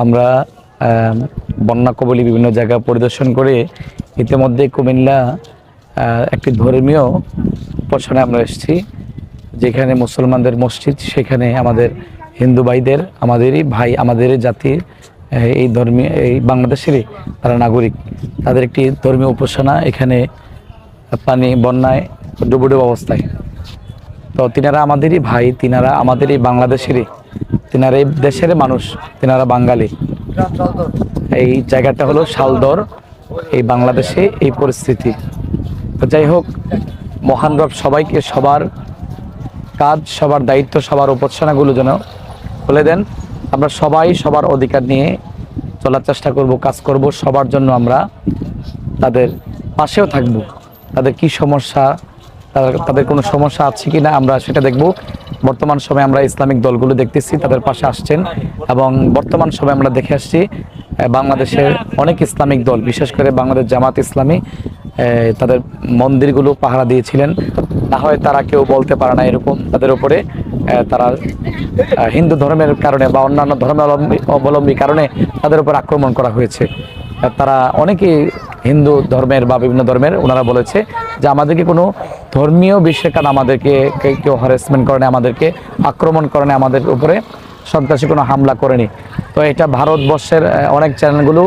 আমরা বন্যা কবলী বিভিন্ন জায়গা পরিদর্শন করে ইতিমধ্যে কুমিল্লা একটি ধর্মীয় উপাসনায় আমরা এসেছি, যেখানে মুসলমানদের মসজিদ, সেখানে আমাদের হিন্দু ভাইদের, আমাদেরই ভাই, আমাদেরই জাতির, এই ধর্মীয়, এই বাংলাদেশেরই তারা নাগরিক, তাদের একটি ধর্মীয় উপাসনা এখানে পানি বন্যায় ডুবুডুব অবস্থায়। তো তিনারা আমাদেরই ভাই, তিনারা আমাদেরই বাংলাদেশেরই, তিনারা এই দেশের মানুষ, তিনারা বাঙালি। এই জায়গাটা হলো শালদর, এই বাংলাদেশে এই পরিস্থিতি। তো যাই হোক, মহান রব সবাইকে সবার কাজ, সবার দায়িত্ব, সবার উপাসনাগুলো যেন বলে দেন। আমরা সবাই সবার অধিকার নিয়ে চলার চেষ্টা করব, কাজ করব, সবার জন্য আমরা তাদের পাশেও থাকব। তাদের কি সমস্যা, তাদের কোনো সমস্যা আছে কি না আমরা সেটা দেখব। বর্তমান সময়ে আমরা ইসলামিক দলগুলো দেখতেছি তাদের পাশে আসছেন, এবং বর্তমান সময়ে আমরা দেখে আসছি বাংলাদেশের অনেক ইসলামিক দল, বিশেষ করে বাংলাদেশ জামাত ইসলামী, তাদের মন্দিরগুলো পাহারা দিয়েছিলেন। না হয় তারা কেউ বলতে পারে না এরকম, তাদের উপরে তারা হিন্দু ধর্মের কারণে বা অন্যান্য ধর্মাবলম্বী কারণে তাদের উপর আক্রমণ করা হয়েছে। তারা অনেকেই হিন্দু ধর্মের বা বিভিন্ন ধর্মের, ওনারা বলেছে যে আমাদেরকে কোনো ধর্মীয় বিষয়ের কারণে আমাদেরকে কেউ হ্যারাসমেন্ট করেনি, আমাদেরকে আক্রমণ করেনি, আমাদের উপরে সন্ত্রাসী কোনো হামলা করেনি। তো এটা ভারতবর্ষের অনেক চ্যানেলগুলো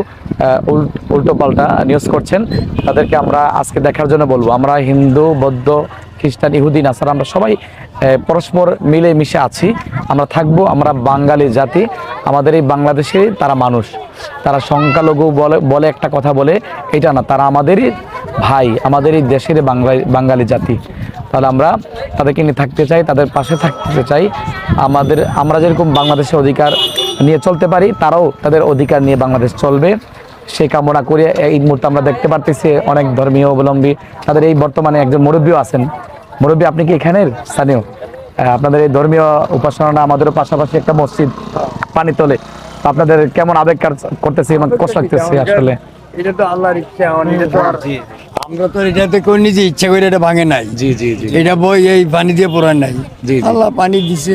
উল্টোপাল্টা নিউজ করছেন, তাদেরকে আমরা আজকে দেখার জন্য বলবো। আমরা হিন্দু, বৌদ্ধ, খ্রিস্টান, ইহুদি, নাসারা আমরা সবাই পরস্পর মিলে মিশে আছি, আমরা থাকবো। আমরা বাঙালি জাতি, আমাদের এই বাংলাদেশে তারা মানুষ, তারা সংখ্যালঘু বলে একটা কথা বলে, এটা না, তারা আমাদেরই ভাই, আমাদের এই দেশের বাঙালি জাতি। তাহলে আমরা তাদেরকে নিয়ে থাকতে চাই, তাদের পাশে থাকতে চাই। আমরা যেরকম বাংলাদেশের অধিকার নিয়ে চলতে পারি, তারাও তাদের অধিকার নিয়ে বাংলাদেশ চলবে, সেই কামনা করে এই মুহূর্তে আমরা দেখতে পারতেছি অনেক ধর্মীয় অবলম্বী, তাদের এই বর্তমানে একজন মুরব্বীও আছেন। মুরব্বী, আপনি কি এখানের স্থানীয়? আপনাদের এই ধর্মীয় উপাসনা, আমাদেরও পাশাপাশি একটা মসজিদ পানি তোলে, তো আপনাদের কেমন আবেগ কাজ করতেছে, কষ্ট লাগতেছে? আসলে এটা তো আল্লাহর ইচ্ছা, এটা তো আর আমরা তো এটাতে কেউ নিজে ইচ্ছা করে এটা ভাঙে নাই। জি জি জি, এটা বই এই পানি দিয়ে পড়ার নাই, জি আল্লাহ পানি দিছে।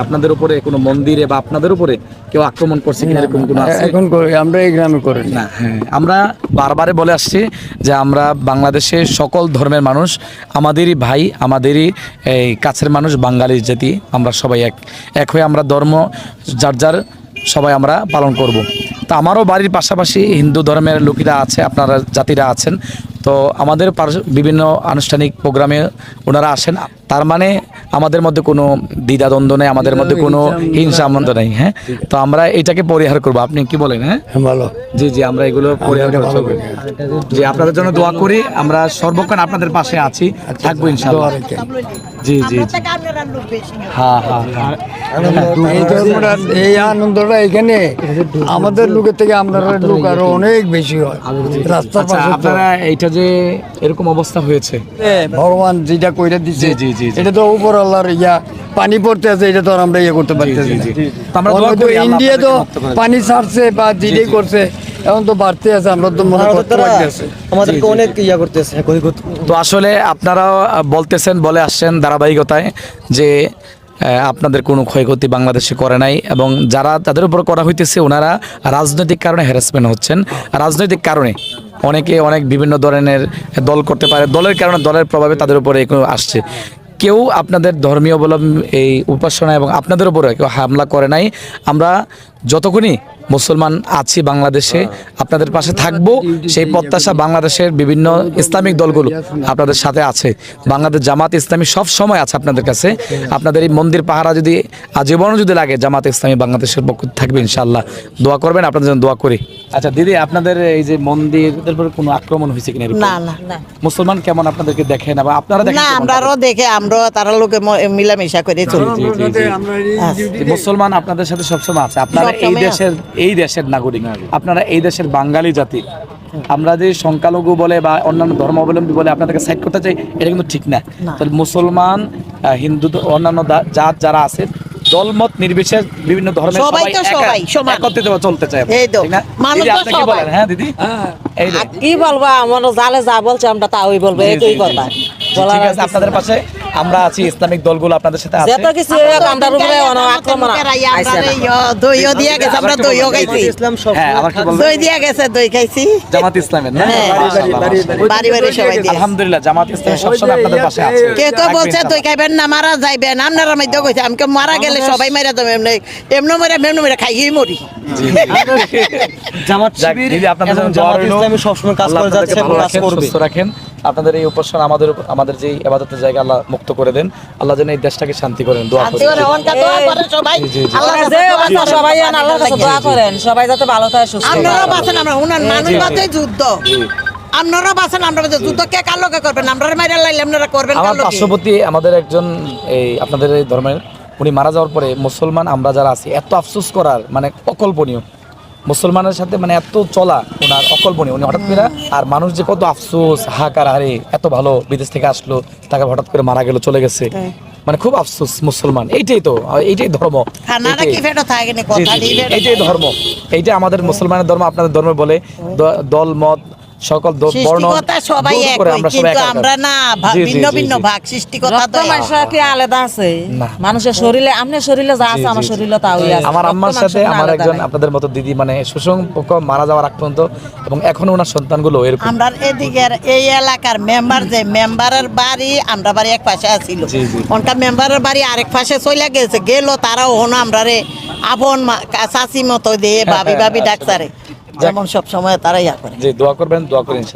আপনাদের উপরে কোনো মন্দিরে বা আপনাদের উপরে কেউ আক্রমণ করছে কিনা এরকম কোনো আছে? এখন আমরা এই গ্রামে করি না। হ্যাঁ, আমরা বারবারে বলে আসছি যে আমরা বাংলাদেশের সকল ধর্মের মানুষ, আমাদেরই ভাই, আমাদেরই এই কাছের মানুষ, বাঙালি জাতি, আমরা সবাই এক হয়ে আমরা ধর্ম যার যার সবাই আমরা পালন করব। তো আমারও বাড়ির পাশাপাশি হিন্দু ধর্মের লোকেরা আছে, আপনারা জাতিরা আছেন, তো আমাদের বিভিন্ন আনুষ্ঠানিক প্রোগ্রামে ওনারা আসেন। তার মানে আমাদের মধ্যে কোনো দ্বিধাদ্বন্দ্ব নেই, আমাদের মধ্যে কোনো হিংসা মন্দ নেই। হ্যাঁ, তো আমরা এটাকে পরিহার করব। আপনি কি বলেন? হ্যাঁ, ভালো। জি জি, আমরা এগুলো পরিহার করব। জি, আপনাদের জন্য দোয়া করি, আমরা সর্বক্ষণ আপনাদের পাশে আছি, থাকবো ইনশাআল্লাহ। জি জি, হ্যাঁ হ্যাঁ হ্যাঁ, এই আনন্দটা এখানে আমাদের লোকের থেকে আপনার লোক আরো অনেক বেশি হয়। রাস্তার পাশে আপনারা এইটা যে এরকম অবস্থা হয়েছে, ভগবান যেটা কইরা দিচ্ছে, জি জি, এটা তো উপর আল্লাহর পানি পড়তে আছে, এটা তো আর আমরা করতে পারতেছি না। আমরা দোয়া করি, ইন্ডিয়া তো পানি ছাড়ছে বা যেটাই করছে, এখন তো বাড়তে আছে, আমরা তো মনে করতে লাগতেছে আমাদেরকে অনেক করতেছে। তো আসলে আপনারা বলতেছেন, বলে আসছেন ধারাবাহিকতায় যে আপনাদের কোনো ক্ষয়ক্ষতি বাংলাদেশে করে নাই, এবং যারা তাদের উপর করা হইতেছে ওনারা রাজনৈতিক কারণে হ্যারাসমেন্ট হচ্ছেন। রাজনৈতিক কারণে অনেকে অনেক বিভিন্ন ধরনের দল করতে পারে, দলের কারণে, দলের প্রভাবে তাদের উপরে আসছে। কেউ আপনাদের ধর্মীয় অবলম্বী এই উপাসনা এবং আপনাদের উপরে কেউ হামলা করে নাই। আমরা যতক্ষণই মুসলমান আছি বাংলাদেশে আপনাদের পাশে থাকব, সেই প্রত্যাশা বাংলাদেশের বিভিন্ন ইসলামিক দলগুলো আপনাদের সাথে আছে। বাংলাদেশ জামাত ইসলামী সব সময় আছে আপনাদের কাছে। আপনাদের এই মন্দির পাহারা যদি আজীবনও যদি লাগে, জামাত ইসলামী বাংলাদেশের পক্ষ থাকবে ইনশাআল্লাহ। দোয়া করবেন, আপনাদের জন্য দোয়া করি। আচ্ছা দিদি, আপনাদের এই যে মন্দিরের উপর কোনো আক্রমণ হয়েছে কিনা? না না না, মুসলমান কেমন আপনাদেরকে দেখেন বা আপনারা দেখেন? না, আমরাও দেখে, আমরা তারা লোকে মিলামিশা করে চলি। মুসলমান আপনাদের সাথে সবসময় আছে, আপনারা এই দেশের নাগরিক, আপনারা এই দেশের বাঙালি জাতি। আমরা যে সংখ্যালঘু বলে বা অন্যান্য ধর্মাবলম্বী বলে আপনাদেরকে সাইড করতে চাই, এটা কিন্তু ঠিক না। তাহলে মুসলমান, হিন্দু, অন্যান্য জাত যারা আছে, দলমত নির্বিশেষে বিভিন্ন ধর্মের সবাই একত্রিত চলতে চায়। হ্যাঁ দিদি, কি বলবো, আমার জালে যা বলছে আমরা তাই বলবো, একই কথা। ঠিক আছে, আপনাদের পাশে আমরা আছি, ইসলামিক দলগুলো আপনাদের সাথে আছে। যত কিছু আমরা উপরে আক্রমণ আইছে না। দইও দিয়া গেছে, আমরা দইও খাইছি। ইসলাম সব হ্যাঁ, আবার কি বলবেন? দই দিয়া গেছে, দই খাইছি। জামাত ইসলামের না? হ্যাঁ। মাশাআল্লাহ, মাশাআল্লাহ। বাড়ি বাড়ি সবাই দিয়ে। আলহামদুলিল্লাহ, জামাত ইসলাম সবসময় আপনাদের পাশে আছে। কেউ কেউ বলছে দই খাইবেন না, মারা যাইবেন। আপনারা মধ্যে কইছে আমি মারা গেলে সবাই মারা দেবে, এমনি মরে খাইয়েই মরি। জামাত যাক, শিবির দিদি, আপনাদের এবং জন্য দোয়া জামাত রইলো। ইসলামী সবসময় কাজ আল্লাহ করে আপনাদেরকে যাচ্ছে এবং ভালো কাজ রাখেন, করবে। সুস্থ রাখেন। আপনাদের এই উপাসনা আমাদের যে ইবাদতের জায়গা আল্লাহ মুক্ত করে দেন। আল্লাহ যেন এই দেশটাকে শান্তি করেন, দোয়া শান্তি করি। করে অনকা দোয়া করে সবাই। জি, জি, জি। আল্লাহর কাছে যে দোয়া অবস্থা করেন, সবাই পানি আল্লাহর কাছে লাগে। দোয়া করেন, সবাই যাতে ভালো থাকে, সুস্থ থাকে। আপনারা বাঁচেন, আমরা উনার মানুষ বাঁচে যুদ্ধ। আপনারা বাঁচেন, আমরা বাঁচে যুদ্ধ। কে কার লোকে করবেন? আমরা মাইরা লাইলে আপনারা করবেন আমার কার লোকে? পার্শ্ববর্তী আমাদের একজন এই আপনাদের এই ধর্মের, উনি মারা যাওয়ার পরে মুসলমান আমরা যারা আছি এত আফসোস করার মানে অকল্পনীয়। মুসলমানের সাথে মানে এত চলা ওনার অকল্পনীয়। উনি হঠাৎ করে, আর মানুষ যে কত আফসোস, হাহাকার, আরে এত ভালো বিদেশ থেকে আসলো, তাকে হঠাৎ করে মারা গেল, চলে গেছে, মানে খুব আফসোস। মুসলমান এইটাই তো, এইটাই ধর্ম। খানাটা কি ফেটো থাকে না, জি, কথা জি, জি, দিই এইটাই ধর্ম, এইটা আমাদের মুসলমানের ধর্ম। আপনাদের ধর্ম বলে দল মত সকল বর্ণ সৃষ্টিকর্তা সবাই দূর এক, করে আমরা সবাই কিন্তু একাকার। আমরা না জি, জি, ভিন্ন জি, ভিন্ন জি। ভাগ। সৃষ্টিকর্তা রক্ত তো এক। মাংস কি আলাদা আছে? না। মানুষের শরীরে, আপনার শরীরে যা আছে আমার শরীরে তাই আছে। আমার আম্মার রক্ত সাথে মাংস কোনো আমার আলাদা একজন নাই। আপনাদের মতো দিদি মানে সুসম্পর্ক, মারা যাওয়ার আগ পর্যন্ত, এবং এখনো ওনার সন্তানগুলো এরকম। আমরা এদিকের এই এলাকার মেম্বার, যে মেম্বারের বাড়ি আমরা বাড়ি এক পাশে আছিল, জি, জি। ওনকার মেম্বারের বাড়ি আরেক পাশে চলে গেছে, গেল তারাও হন আমরা রে আপন চাচি মতো দিয়ে ভাবি ভাবি ডাক্তারে, যেমন সব সময় তারা ইয়া করে। যে দোয়া করবেন, দোয়া করেন ইনশাআল্লাহ।